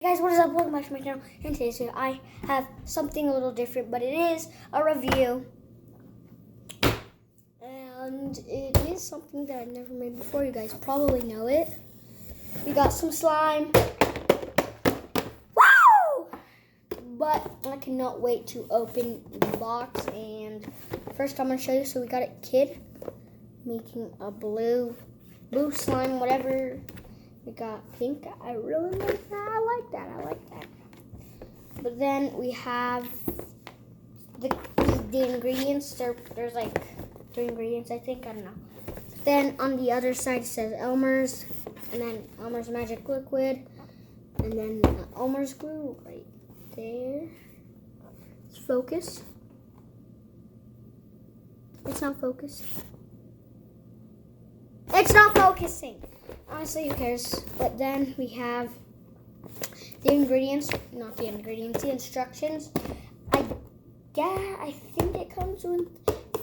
Hey guys, what is up? Welcome back to my channel. And today's video, I have something a little different, but it is a review. And it is something that I've never made before. You guys probably know it. We got some slime. Woo! But I cannot wait to open the box. And first I'm going to show you. So we got a kid making a blue slime, whatever. We got pink. I really like that. I like that. But then we have the ingredients. There's like 3 ingredients, I think. I don't know. Then on the other side it says Elmer's, and then Elmer's Magic Liquid, and then Elmer's glue right there. Let's focus. It's not focused. It's not focusing. Honestly, who cares? But then we have the ingredients, not the ingredients, the instructions. I think it comes with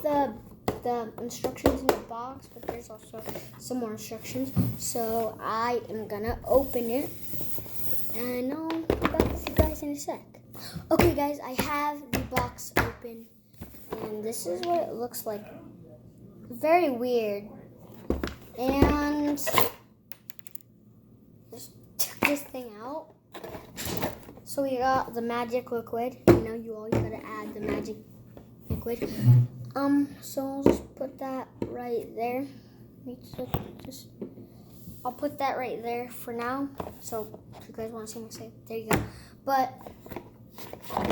the instructions in the box, but there's also some more instructions. So I am gonna open it, and I'll be back with you guys in a sec. Okay, guys, I have the box open, and this is what it looks like. Very weird. And just took this thing out. So we got the magic liquid. You gotta add the magic liquid. So I'll just put that right there. I'll put that right there for now. So if you guys want to see me say, there you go. But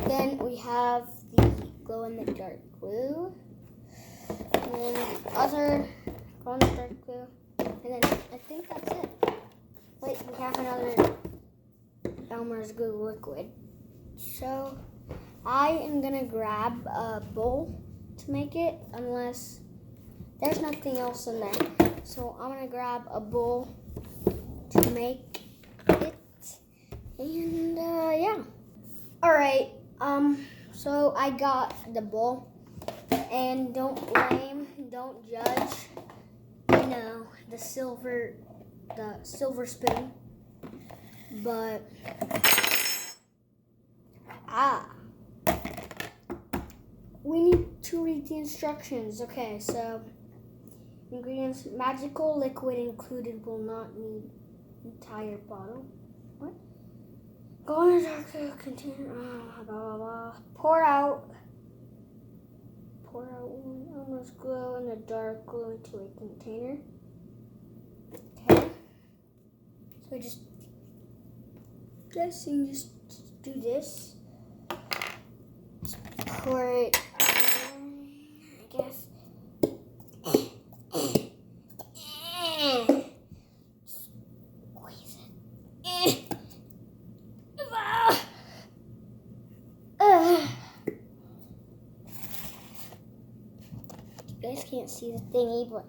then we have the glow in the dark glue. And then the other glow in the dark glue. And then I think that's it. Wait, we have another Elmer's glue liquid. So I am gonna grab a bowl to make it, unless there's nothing else in there. So I'm gonna grab a bowl to make it. And yeah. Alright, so I got the bowl. And don't blame, don't judge. You know, the silver spoon. But we need to read the instructions. Okay, so ingredients: magical liquid included, will not need entire bottle. What? Go in a dark container. Blah blah blah. Pour out Elmer's glue in the dark glue into a container. Okay. So just do this. Just pour it in, I guess. Squeeze it. You guys can't see the thingy, but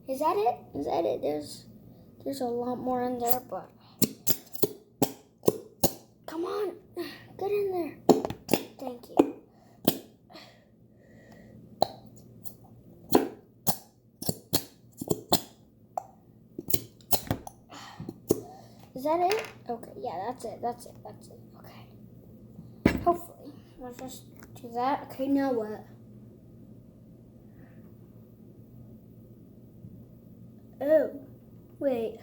is that it? Is that it? There's a lot more in there, but come on, get in there. Thank you. Is that it? Okay, yeah, that's it. Okay. Hopefully. Let's just do that. Okay, now what? Oh, wait.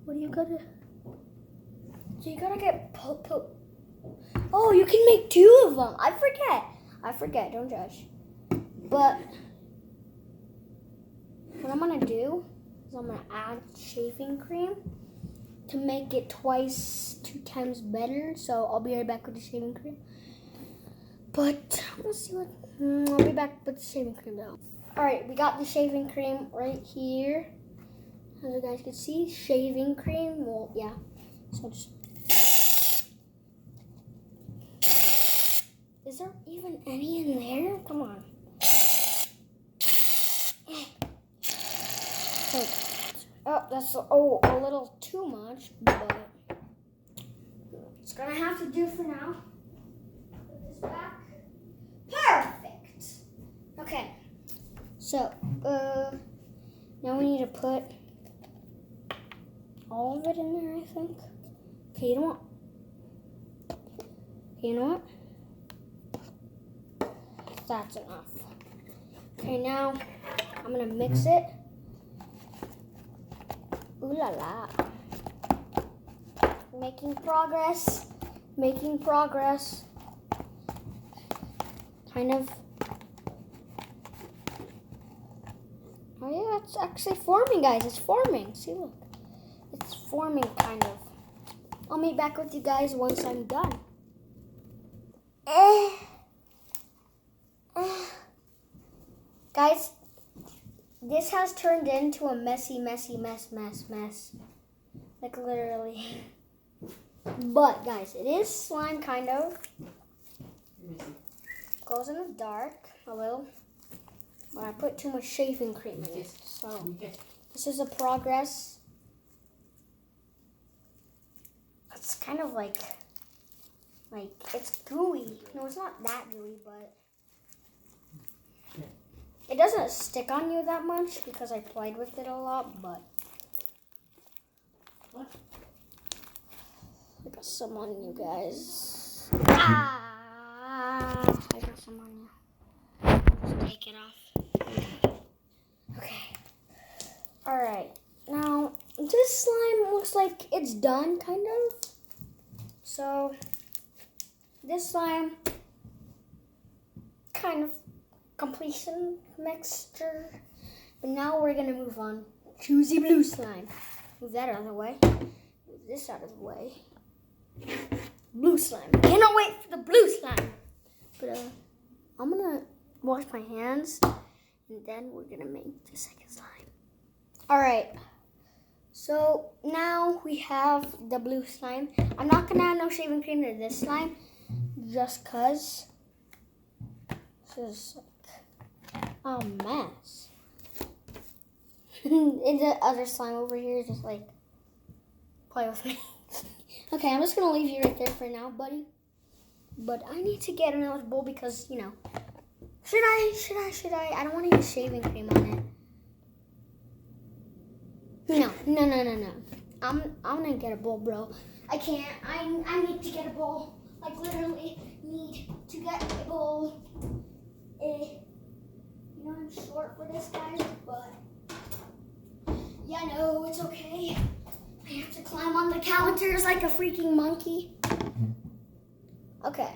What do you gotta? So you gotta get Oh, you can make 2 of them. I forget. Don't judge. But what I'm gonna do is I'm gonna add shaving cream to make it 2 times better. So I'll be right back with the shaving cream. But let's see what. I'll be back with the shaving cream though. All right, we got the shaving cream right here. As you guys can see, shaving cream. Well, yeah. So just. Is there even any in there? Come on. That's a little too much, but it's gonna have to do for now. Put this back. Perfect. Okay. So, now we need to put all of it in there, I think. Okay, you know what? That's enough. Okay, now I'm gonna mix it. Ooh la la. Making progress. Kind of. Oh yeah, it's actually forming, guys. It's forming. See, look. It's forming, kind of. I'll meet back with you guys once I'm done. Guys, this has turned into a messy mess. Like, literally. But, guys, it is slime, kind of. Goes in the dark, a little. But I put too much shaving cream in it. So, this is a progress. It's kind of like, it's gooey. No, it's not that gooey, but it doesn't stick on you that much because I played with it a lot, but I got some on you guys. I got some on you. Just take it off. Okay. Alright. Now, this slime looks like it's done, kind of. So, this slime, kind of completion mixture. But now we're going to move on to the blue slime. Move that out of the way. Move this out of the way. Blue slime. Cannot wait for the blue slime. But I'm going to wash my hands. And then we're going to make the second slime. Alright. So now we have the blue slime. I'm not going to add no shaving cream to this slime. Just because this is like a mess. And the other slime over here just like play with me. Okay, I'm just going to leave you right there for now, buddy. But I need to get another bowl because, you know, should I? I don't want to use shaving cream on it. No. I'm gonna get a bowl, bro. I can't. I need to get a bowl. Like, literally need to get a bowl. You know, I'm short for this, guys, but yeah, no, it's okay. I have to climb on the counters like a freaking monkey. Okay.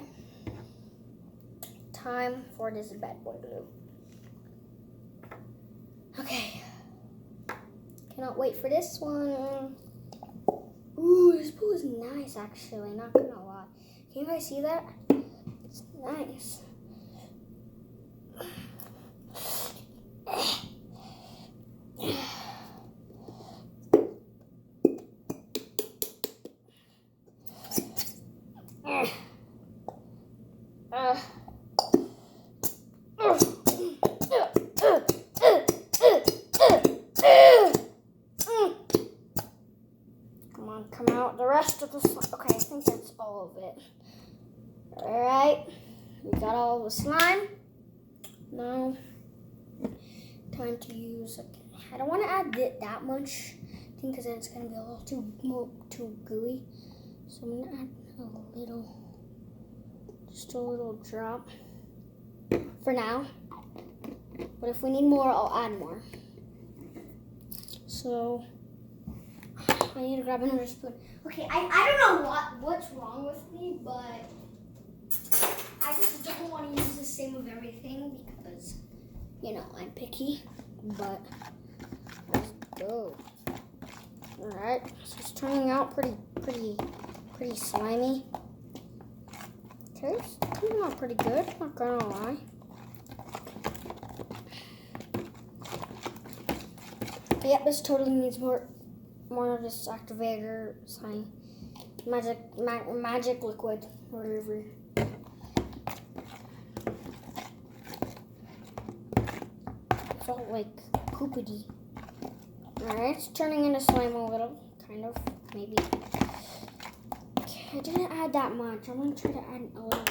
Time for this bad boy blue. Okay. Cannot wait for this one. Ooh, this blue is nice, actually. Not gonna lie. Can you guys see that? It's nice. Come out the rest of the slime. Okay, I think that's all of it. Alright, we got all the slime. Now, time to use, I don't want to add that much, I think, because then it's going to be a little too gooey. So I'm going to add just a little drop for now. But if we need more, I'll add more. So I need to grab another spoon. Okay, I don't know what's wrong with me, but I just don't want to use the same of everything because, you know, I'm picky. But let's go. Alright, so it's turning out pretty slimy. Okay, it's turning out pretty good, not gonna lie. Yep, this totally needs more of this activator slime. Magic liquid, whatever. It felt like poopity. Alright, it's turning into slime a little, kind of, maybe. Okay, I didn't add that much. I'm gonna try to add a little more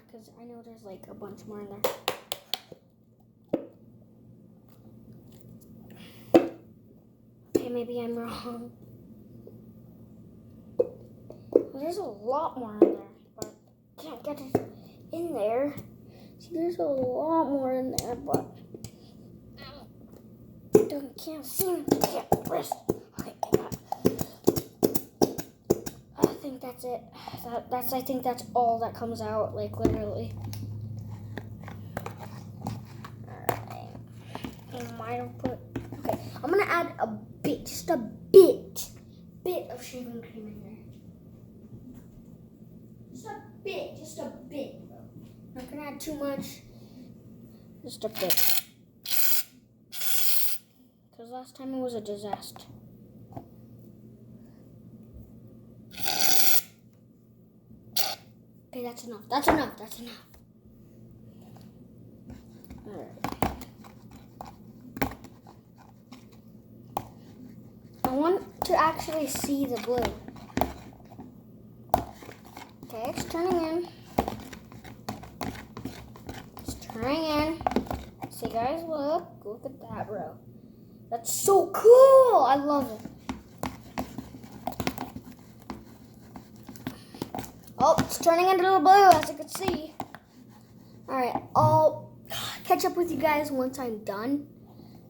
because I know there's like a bunch more in there. Okay, maybe I'm wrong. There's a lot more in there, but I can't get it in there. See, there's a lot more in there, but I can't seem to get this. Okay, I got it. I think that's it. I think that's all that comes out, like literally. Alright. I might have put. Okay, I'm gonna add a bit, just a bit of shaving cream in there. Just a bit. Not gonna add too much. Just a bit. Because last time it was a disaster. Okay, that's enough. Alright. I want to actually see the blue. Okay, it's turning in. See, guys, look at that, bro. That's so cool. I love it. Oh, it's turning into the blue, as you can see. All right, I'll catch up with you guys once I'm done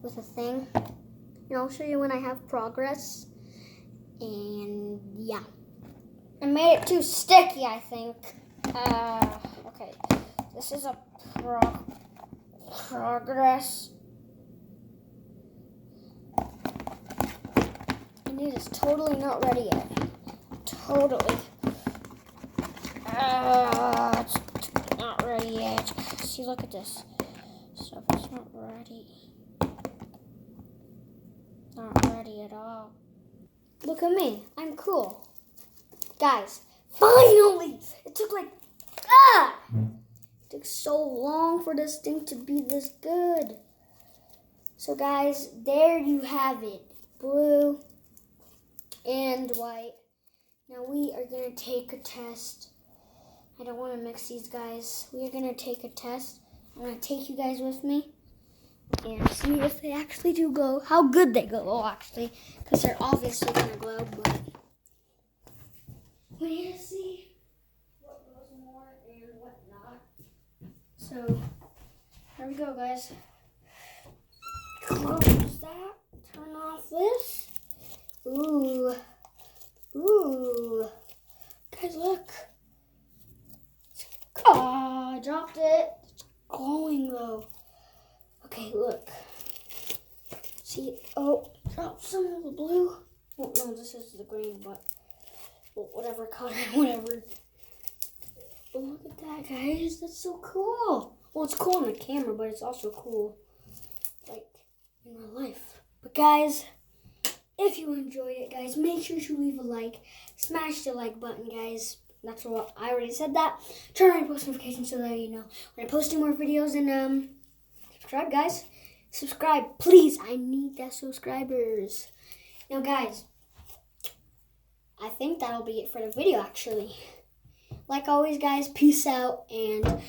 with the thing. And I'll show you when I have progress. And yeah. I made it too sticky, I think. Okay. This is a progress. And it is totally not ready yet. Totally. It's not ready yet. See, look at this. Stuff is not ready. Not ready at all. Look at me. I'm cool. Guys, finally! It took it took so long for this thing to be this good. So guys, there you have it. Blue and white. Now we are going to take a test. I don't want to mix these, guys. We are going to take a test. I'm going to take you guys with me and see if they actually do glow. How good they glow, actually. Because they're obviously going to glow, but we need to see what glows more and what not. So, here we go, guys. Close that. Turn off this. Ooh. Guys, look. Oh, I dropped it. It's glowing, though. Okay, look. See? Oh, drop some of the blue. Oh, no, this is the green, but well, whatever color, whatever. But look at that, guys. That's so cool. Well, it's cool on the camera, but it's also cool, like, in real life. But, guys, if you enjoyed it, guys, make sure to leave a like. Smash the like button, guys. That's what I already said that. Turn on post notifications so that you know when I'm posting more videos. And subscribe, guys. Subscribe, please. I need that subscribers. Now, guys, I think that'll be it for the video, actually. Like always, guys, peace out and